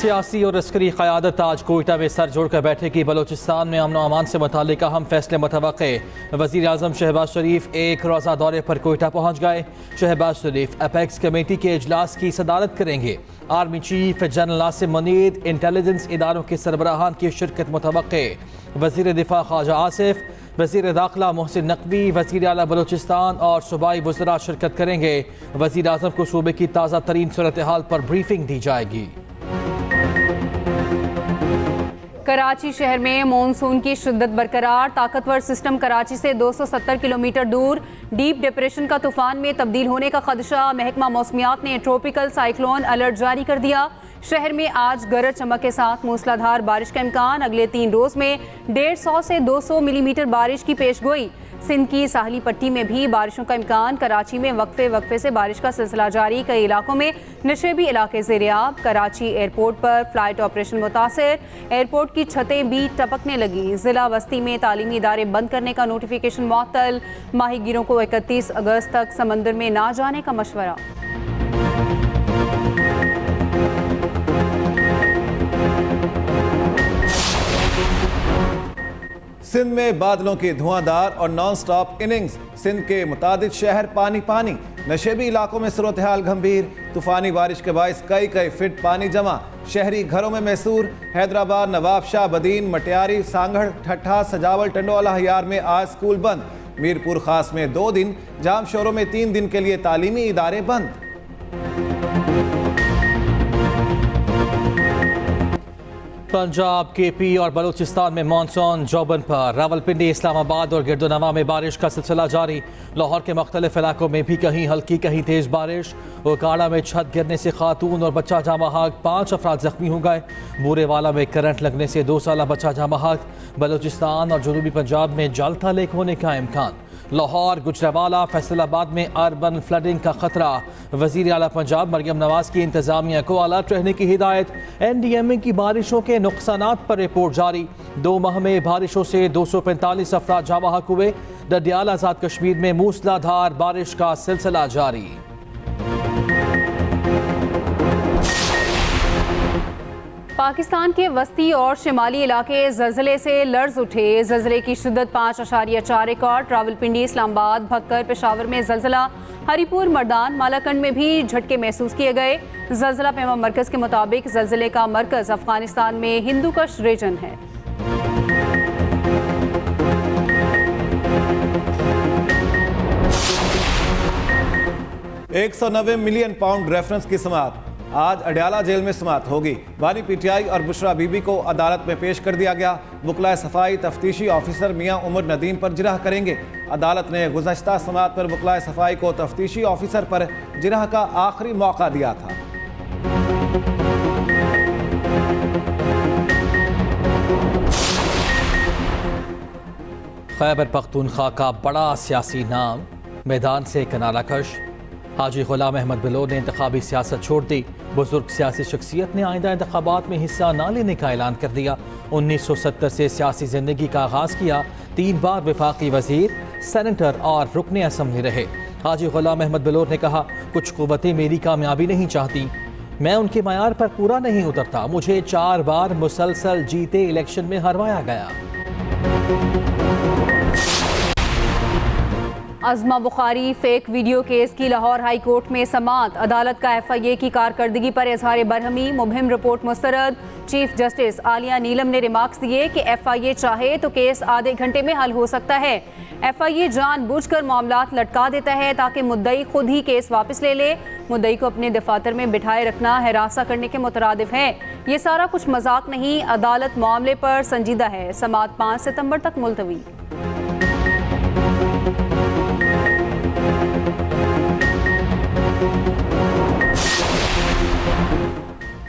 सियासी और अस्करी क़यादत आज कोयटा में सर जोड़कर बैठेगी। बलोचिस्तान में अमन व अमान से मुतालिक अहम फैसले मुतवक्के। वज़ीर आज़म शहबाज शरीफ एक रोज़ा दौरे पर कोयटा पहुँच गए। शहबाज शरीफ अपेक्स कमेटी के इजलास की सदारत करेंगे। Army chief general Nasim Munir, intelligence इदारों के सरबराहान की शिरकत मुतवक्के। वज़ीर दिफा ख्वाजा आसिफ, वज़ीर दाखिला मोहसिन नकवी, वज़ीर आला बलोचिस्तान और सूबाई वज़रा शिरकत करेंगे। वज़ीर आज़म को सूबे की ताज़ा तरीन सूरत हाल पर ब्रीफिंग दी जाएगी। कराची शहर में मानसून की शिद्दत बरकरार। ताकतवर सिस्टम कराची से 270 किलोमीटर दूर डीप डिप्रेशन का तूफान में तब्दील होने का खदशा। महकमा मौसमियात ने ट्रॉपिकल साइक्लोन अलर्ट जारी कर दिया। शहर में आज गरज चमक के साथ मूसलाधार बारिश का इम्कान। अगले 3 रोज में 150 से 200 मिलीमीटर बारिश की पेशगोई। सिंध की साहली पट्टी में भी बारिशों का इम्कान। कराची में वक्फे से बारिश का सिलसिला जारी। कई इलाकों में नशेबी इलाके ज़ेर-ए-आब। कराची एयरपोर्ट पर फ्लाइट ऑपरेशन मुतासिर। एयरपोर्ट की छतें भी टपकने लगी। जिला वस्ती में तालीमी इदारे बंद करने का नोटिफिकेशन मुअत्तल। माहीगीरों को 31 अगस्त तक समंदर में ना जाने का मशवरा। सिंध में बादलों की धुआंधार और नॉन स्टॉप इनिंग्स। सिंध के मुतादिद शहर पानी पानी। नशेबी इलाकों में सूरत हाल गंभीर। तूफानी बारिश के बायस कई फिट पानी जमा। शहरी घरों में मैसूर। हैदराबाद, नवाबशाह, बदीन, मटियारी, सांगड़, ठट्ठा, सजावल, टंडोला, हयार में आज स्कूल बंद। मीरपुर खास में 2 दिन, जाम शोरों में 3 दिन के लिए तालीमी इदारे बंद। पंजाब, KP और बलूचिस्तान में मानसून जोबन पर। रावलपिंडी, इस्लामाबाद और गिरदोनवा में बारिश का सिलसिला जारी। लाहौर के मुख्तलिफ इलाकों में भी कहीं हल्की कहीं तेज़ बारिश। ओकाड़ा में छत गिरने से खातून और बच्चा जाँ बहक। 5 अफराद जख्मी हो गए। बूरेवाला में करंट लगने से 2 साला बच्चा जाँ बहक। बलूचिस्तान और जनूबी पंजाब में जलता लेक होने का इम्कान। लाहौर, गुजरावाला, फैसलाबाद में अर्बन फ्लडिंग का खतरा। वज़ीर आला पंजाब मरियम नवाज की इंतजामिया को अलर्ट रहने की हिदायत। NDMA की बारिशों के नुकसानात पर रिपोर्ट जारी। 2 माह में बारिशों से 245 अफराद जाँ बहक हुए। डडियाल आज़ाद कश्मीर में मूसलाधार बारिश का सिलसिला जारी। पाकिस्तान के वस्ती और शिमाली इलाके ज़लज़ले से लर्ज़ उठे। ज़लज़ले की शिद्दत 5.4 रिकॉर्ड। रावलपिंडी, इस्लामाबाद, भक्कर, पेशावर में ज़लज़ला। हरीपुर, मर्दान, मालाकंड में भी झटके महसूस किए गए। ज़लज़ला पैमा मरकज़ के मुताबिक ज़लज़ले का मरकज़ अफगानिस्तान में हिंदूकश रीजन है। £190 मिलियन रेफरेंस की समाअत। आज अडयाला जेल में समाअत होगी। बानी PTI और बुशरा बीबी को अदालत में पेश कर दिया गया। वकला सफाई तफ्तीशी ऑफिसर मियां उमर नदीम पर जिरह करेंगे। अदालत ने गुज़श्ता समाअत पर वकला सफाई को तफ्तीशी ऑफिसर पर जिरह का आखिरी मौका दिया था। खैबर पख्तूनख्वा का बड़ा सियासी नाम मैदान से किनारा कश। हाजी गुलाम अहमद बलोच ने इंतखाबी सियासत छोड़ दी। बुजुर्ग सियासी शख्सियत ने आइंदा इंतखाबात में हिस्सा न लेने का ऐलान कर दिया। 1970 से सियासी जिंदगी का आगाज़ किया। 3 बार वफाकी वजीर, सेनेटर और रुकने असम्बली रहे। हाजी गुलाम अहमद बलोच ने कहा, कुछ कुव्वतें मेरी कामयाबी नहीं चाहती। मैं उनके मयार पर पूरा नहीं उतरता। मुझे 4 बार मुसलसल जीते इलेक्शन में हरवाया गया। Azma Bukhari fake video case की लाहौर हाई कोर्ट में समाअत। अदालत का FIA की कारकर्दगी पर इजहार बरहमी। मुबहिम रिपोर्ट मुस्तरद। चीफ जस्टिस आलिया नीलम ने रिमार्क्स दिए कि FIA चाहे तो केस आधे घंटे में हल हो सकता है। FIA जानबूझकर मामलात लटका देता है ताकि मुद्दई खुद ही केस वापस ले ले। मुद्दई को अपने दफातर में बिठाए रखना हिरासा करने के मुतरादिफ है। ये सारा कुछ मजाक नहीं। अदालत मामले पर संजीदा है। समाअत 5 सितंबर तक मुलतवी।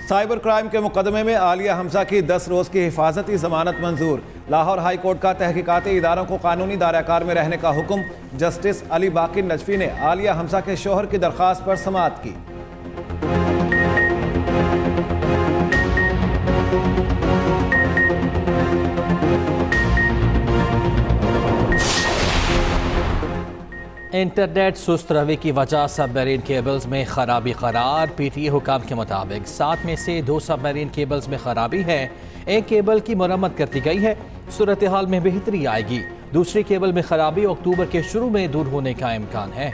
साइबर क्राइम के मुकदमे में आलिया हमजा की 10 रोज की हिफाजती जमानत मंजूर। लाहौर हाई कोर्ट का तहकीकाती इदारों को कानूनी दायराकार में रहने का हुक्म। जस्टिस अली बाकी नजफी ने आलिया हमजा के शोहर की दरख्वास्त पर समाअत की। इंटरनेट सुस्त रवि की वजह सबमरीन केबल्स में खराबी करार। पीटीए हुकाम के मुताबिक 7 में से 2 सबमरीन केबल्स में खराबी है। एक केबल की मरम्मत कर दी गई है, सूरत हाल में बेहतरी आएगी। दूसरी केबल में खराबी अक्टूबर के शुरू में दूर होने का इम्कान है।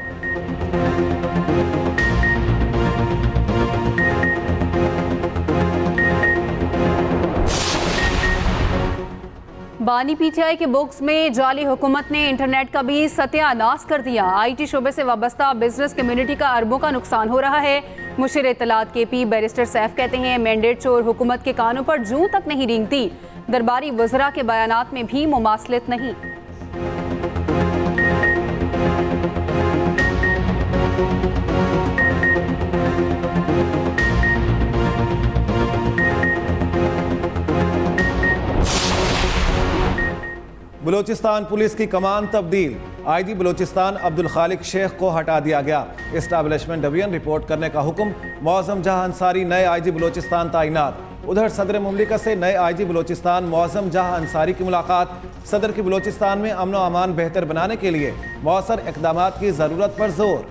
बानी पीटीआई के बुक्स में जाली हुकूमत ने इंटरनेट का भी सत्यानाश कर दिया। आईटी शोबे से वाबस्ता बिजनेस कम्युनिटी का अरबों का नुकसान हो रहा है। मुशीर इत्तलात केपी बैरिस्टर सैफ कहते हैं मैंडेट चोर हुकूमत के कानों पर जूं तक नहीं रेंगती। दरबारी वज़रा के बयानात में भी मुमासलत नहीं। बलूचिस्तान पुलिस की कमान तब्दील। आईजी बलूचिस्तान अब्दुल खालिक शेख को हटा दिया गया। एस्टैब्लिशमेंट डिवीजन रिपोर्ट करने का हुक्म। मौज़म जहां अंसारी नए आईजी बलूचिस्तान तैनात। उधर सदर मुमलिकत से नए आईजी बलूचिस्तान मौज़म जहां अंसारी की मुलाकात। सदर की बलूचिस्तान में अमन व अमान बेहतर बनाने के लिए मौसर इक़दामात की ज़रूरत पर जोर।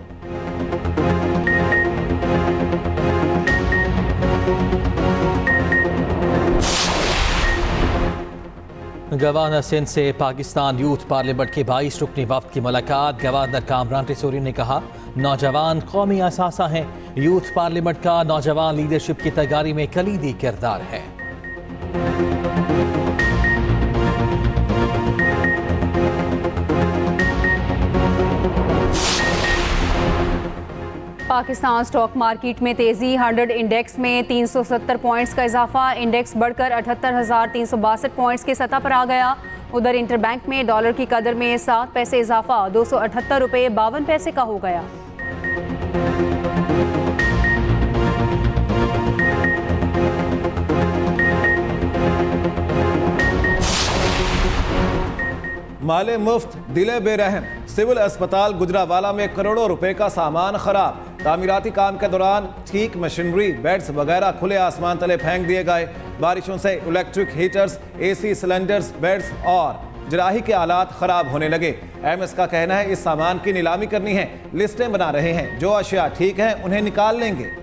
गवर्नर सिंध से पाकिस्तान यूथ पार्लियामेंट के 22 रुकनी वफ्द की मुलाकात। गवर्नर कामरान टिसोरी ने कहा नौजवान कौमी असासा हैं। यूथ पार्लियामेंट का नौजवान लीडरशिप की तैयारी में कलीदी किरदार है। पाकिस्तान स्टॉक मार्केट में तेजी। 100 इंडेक्स में 370 पॉइंट्स का इजाफा। इंडेक्स बढ़कर 78,362 पॉइंट्स की सतह पर आ गया। उधर इंटरबैंक में डॉलर की कदर में 7 पैसे इजाफा 278 रुपये 52 पैसे का हो गया। माले मुफ्त दिले बेरहम। सिविल अस्पताल गुजरावाला में करोड़ों रुपए का सामान खराब। तामीराती काम के दौरान ठीक मशीनरी बेड्स वगैरह खुले आसमान तले फेंक दिए गए। बारिशों से electric heaters, AC cylinders, beds और जराही के आलात खराब होने लगे। एमएस का कहना है इस सामान की नीलामी करनी है, लिस्टें बना रहे हैं, जो अशिया ठीक है उन्हें निकाल लेंगे।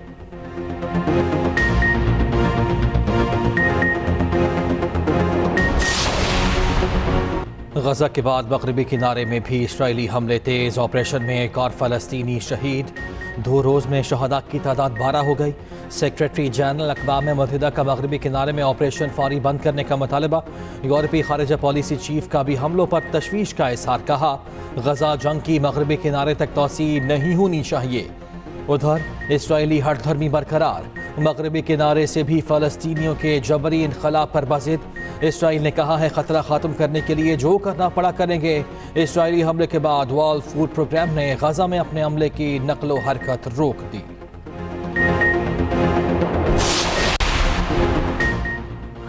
गजा के बाद मगरबी किनारे में भी इसराइली हमले तेज। ऑपरेशन में एक और फलस्तीनी शहीद। 2 रोज़ में शहदा की तादाद 12 हो गई। सेक्रेटरी जनरल अक़वाम मुत्तहिदा का मगरबी किनारे में ऑपरेशन फौरी बंद करने का मुतालबा। यूरोपीय खारिजा पॉलिसी चीफ का भी हमलों पर तशवीश का इज़हार। कहा गजा जंग की मगरबी किनारे तक तोसी नहीं होनी चाहिए। उधर इसराइली हठधर्मी बरकरार। मगरबी किनारे से भी फ़लस्तीनियों के जबरी इनखला पर बज़िद। इसराइल ने कहा है ख़तरा ख़त्म करने के लिए जो करना पड़ा करेंगे। इसराइली हमले के बाद वर्ल्ड फूड प्रोग्राम ने गजा में अपने हमले की नकलो हरकत रोक दी।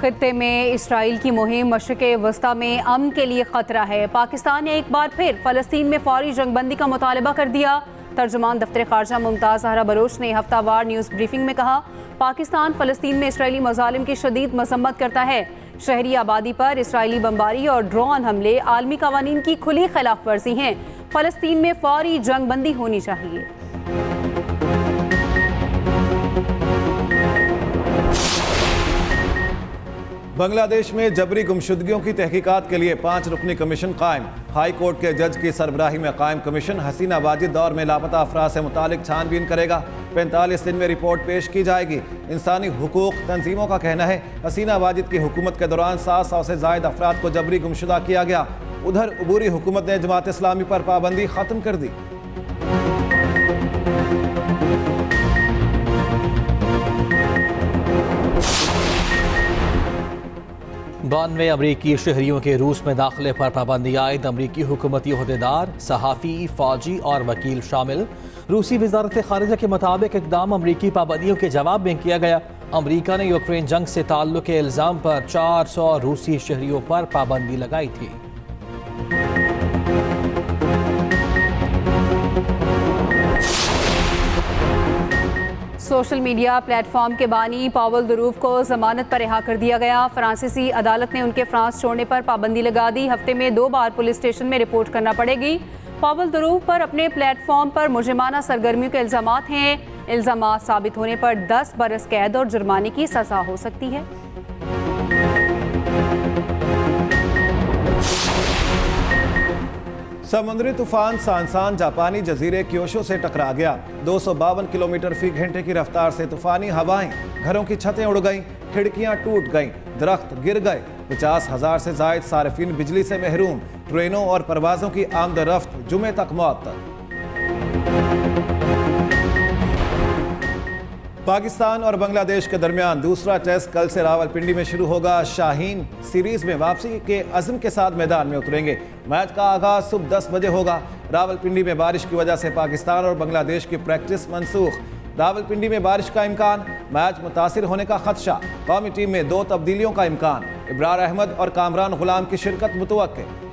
खित्ते में इसराइल की मुहिम मशरिक़ वस्ता में अमन के लिए ख़तरा है। पाकिस्तान ने एक बार फिर फ़लस्तीन में फौरी जंगबंदी का मुतालबा कर दिया। तर्जुमान दफ्तर ख़ारजा मुमताज़ ज़हरा बलोच ने हफ्तावार न्यूज़ ब्रीफिंग में कहा पाकिस्तान फ़लस्तीन में इसराइली मज़ालिम की शदीद मसम्मत करता है। शहरी आबादी पर इसराइली बमबारी और ड्रोन हमले आलमी कवानीन की खुली खिलाफ वर्जी हैं। फ़लस्तीन में फौरी जंगबंदी होनी चाहिए। बांग्लादेश में जबरी गुमशुदगियों की तहकीकात के लिए 5 रुकनी कमीशन कायम। हाई कोर्ट के जज की सरबराही में कायम कमीशन हसीना वाजिद दौर में लापता अफराद से मुतालिक छानबीन करेगा। 45 दिन में रिपोर्ट पेश की जाएगी। इंसानी हुकूक तंजीमों का कहना है हसीना वाजिद की हुकूमत के दौरान 700 से जायद अफराद को जबरी गुमशुदा किया गया। उधर अबूरी हुकूमत ने जमात इस्लामी पर पाबंदी ख़त्म कर दी। बानवे अमरीकी शहरियों के रूस में दाखिले पर पाबंदी आयद। अमरीकी हुकूमती ओहदेदार, सहाफ़ी, फ़ौजी और वकील शामिल। रूसी वज़ारत ख़ारिजा के मुताबिक इक़दाम अमरीकी पाबंदियों के जवाब में किया गया। अमरीका ने यूक्रेन जंग से ताल्लुक़ के इल्ज़ाम पर 400 रूसी शहरियों पर पाबंदी लगाई थी। सोशल मीडिया प्लेटफॉर्म के बानी पावल दुरूफ को जमानत पर रिहा कर दिया गया। फ्रांसीसी अदालत ने उनके फ्रांस छोड़ने पर पाबंदी लगा दी। हफ्ते में 2 बार पुलिस स्टेशन में रिपोर्ट करना पड़ेगी। पावल दुरूफ पर अपने प्लेटफॉर्म पर मुजरिमाना सरगर्मियों के इल्जामात हैं। इल्जामात साबित होने पर 10 बरस कैद और जुर्माने की सजा हो सकती है। समुद्री तूफान सांसान जापानी जजीरे क्योशो से टकरा गया। 252 किलोमीटर फी घंटे की रफ्तार से तूफानी हवाएं, घरों की छतें उड़ गईं, खिड़कियां टूट गईं, दरख्त गिर गए। 50,000 से जायद सार्फिन बिजली से महरूम। ट्रेनों और परवाजों की आमदरफ्त जुमे तक मअतल। पाकिस्तान और बांग्लादेश के दरमियान दूसरा टेस्ट कल से रावलपिंडी में शुरू होगा। शाहीन सीरीज में वापसी के अज़्म के साथ मैदान में उतरेंगे। मैच का आगाज सुबह 10 बजे होगा। रावलपिंडी में बारिश की वजह से पाकिस्तान और बांग्लादेश की प्रैक्टिस मनसूख। रावलपिंडी में बारिश का इम्कान, मैच मुतासिर होने का खदशा। कौमी टीम में 2 तब्दीलियों का इम्कान। इब्रार अहमद और कामरान गुलाम की शिरकत मुतवक्के।